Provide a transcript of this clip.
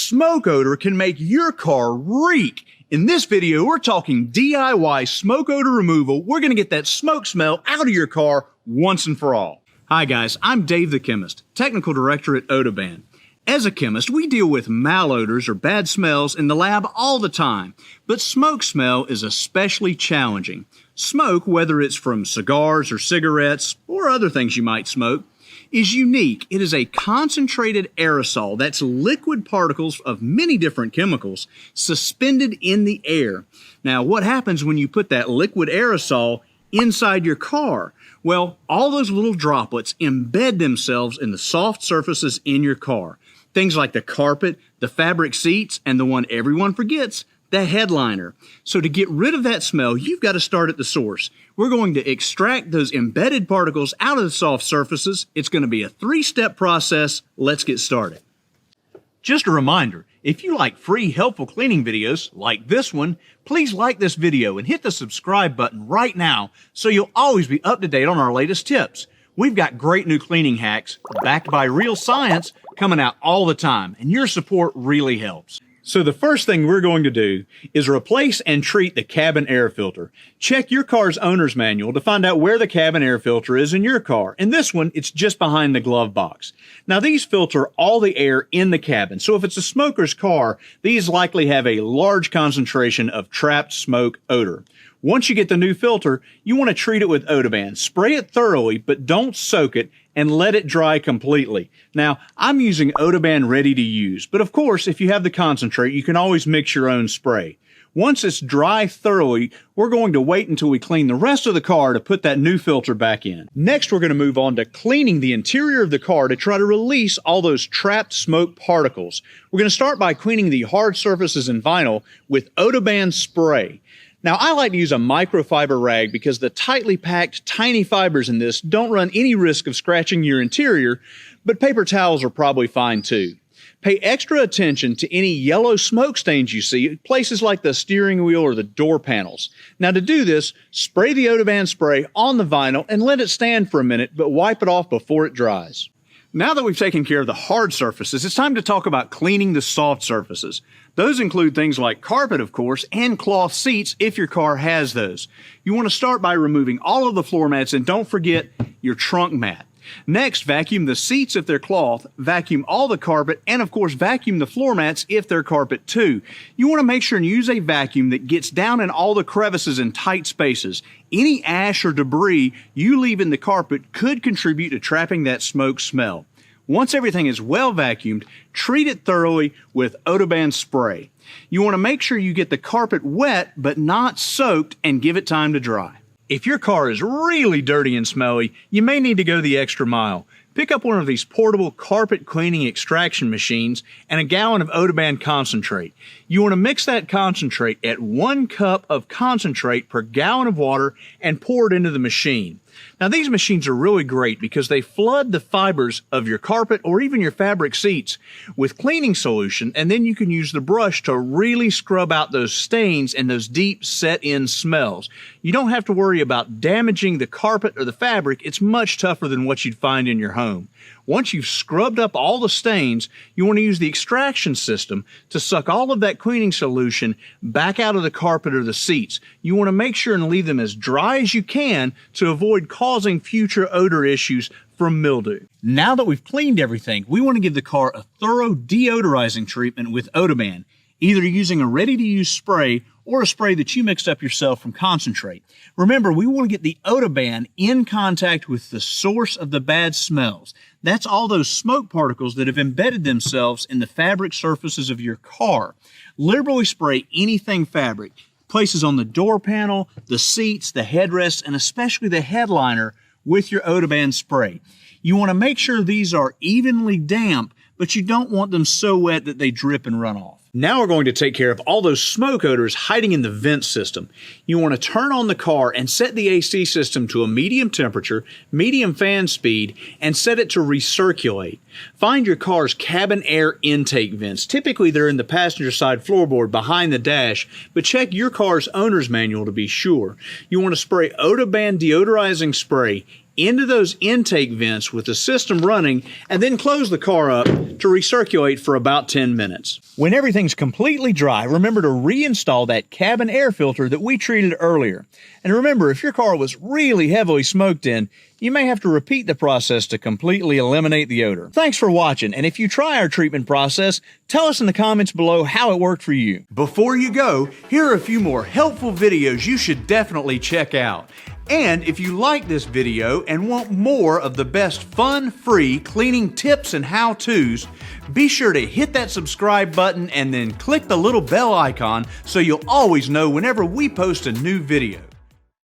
smoke odor can make your car reek. In this video, we're talking DIY smoke odor removal. We're going to get that smoke smell out of your car once and for all. Hi guys, I'm Dave the Chemist, Technical Director at OdoBan. As a chemist, we deal with malodors or bad smells in the lab all the time, but smoke smell is especially challenging. Smoke, whether it's from cigars or cigarettes or other things you might smoke, is unique. It is a concentrated aerosol, that's liquid particles of many different chemicals suspended in the air. Now, what happens when you put that liquid aerosol inside your car? Well, all those little droplets embed themselves in the soft surfaces in your car. Things like the carpet, the fabric seats, and the one everyone forgets, the headliner. So to get rid of that smell, you've got to start at the source. We're going to extract those embedded particles out of the soft surfaces. It's going to be a 3-step process. Let's get started. Just a reminder, if you like free helpful cleaning videos like this one, please like this video and hit the subscribe button right now so you'll always be up to date on our latest tips. We've got great new cleaning hacks backed by real science coming out all the time, and your support really helps. So the first thing we're going to do is replace and treat the cabin air filter. Check your car's owner's manual to find out where the cabin air filter is in your car. In this one, it's just behind the glove box. Now these filter all the air in the cabin. So if it's a smoker's car, these likely have a large concentration of trapped smoke odor. Once you get the new filter, you want to treat it with OdoBan. Spray it thoroughly, but don't soak it, and let it dry completely. Now, I'm using OdoBan ready to use, but of course, if you have the concentrate, you can always mix your own spray. Once it's dry thoroughly, we're going to wait until we clean the rest of the car to put that new filter back in. Next, we're going to move on to cleaning the interior of the car to try to release all those trapped smoke particles. We're going to start by cleaning the hard surfaces and vinyl with OdoBan spray. Now, I like to use a microfiber rag because the tightly packed tiny fibers in this don't run any risk of scratching your interior, but paper towels are probably fine too. Pay extra attention to any yellow smoke stains you see at places like the steering wheel or the door panels. Now, to do this, spray the OdoBan spray on the vinyl and let it stand for a minute, but wipe it off before it dries. Now that we've taken care of the hard surfaces, it's time to talk about cleaning the soft surfaces. Those include things like carpet, of course, and cloth seats if your car has those. You want to start by removing all of the floor mats, and don't forget your trunk mat. Next, vacuum the seats if they're cloth, vacuum all the carpet, and of course vacuum the floor mats if they're carpet too. You want to make sure and use a vacuum that gets down in all the crevices and tight spaces. Any ash or debris you leave in the carpet could contribute to trapping that smoke smell. Once everything is well vacuumed, treat it thoroughly with OdoBan spray. You want to make sure you get the carpet wet but not soaked and give it time to dry. If your car is really dirty and smelly, you may need to go the extra mile. Pick up one of these portable carpet cleaning extraction machines and a gallon of OdoBan concentrate. You want to mix that concentrate at 1 cup of concentrate per gallon of water and pour it into the machine. Now these machines are really great because they flood the fibers of your carpet or even your fabric seats with cleaning solution, and then you can use the brush to really scrub out those stains and those deep set-in smells. You don't have to worry about damaging the carpet or the fabric. It's much tougher than what you'd find in your home. Once you've scrubbed up all the stains, you want to use the extraction system to suck all of that cleaning solution back out of the carpet or the seats. You want to make sure and leave them as dry as you can to avoid causing future odor issues from mildew. Now that we've cleaned everything, we want to give the car a thorough deodorizing treatment with OdoBan, either using a ready-to-use spray or a spray that you mixed up yourself from concentrate. Remember, we want to get the OdoBan in contact with the source of the bad smells. That's all those smoke particles that have embedded themselves in the fabric surfaces of your car. Liberally spray anything fabric, places on the door panel, the seats, the headrests, and especially the headliner with your OdoBan spray. You want to make sure these are evenly damp, but you don't want them so wet that they drip and run off. Now we're going to take care of all those smoke odors hiding in the vent system. You want to turn on the car and set the AC system to a medium temperature, medium fan speed, and set it to recirculate. Find your car's cabin air intake vents. Typically they're in the passenger side floorboard behind the dash, but check your car's owner's manual to be sure. You want to spray OdoBan deodorizing spray into those intake vents with the system running, and then close the car up to recirculate for about 10 minutes. When everything's completely dry, remember to reinstall that cabin air filter that we treated earlier. And remember, if your car was really heavily smoked in, you may have to repeat the process to completely eliminate the odor. Thanks for watching, and if you try our treatment process, tell us in the comments below how it worked for you. Before you go, here are a few more helpful videos you should definitely check out. And if you like this video and want more of the best fun, free cleaning tips and how-tos, be sure to hit that subscribe button and then click the little bell icon so you'll always know whenever we post a new video.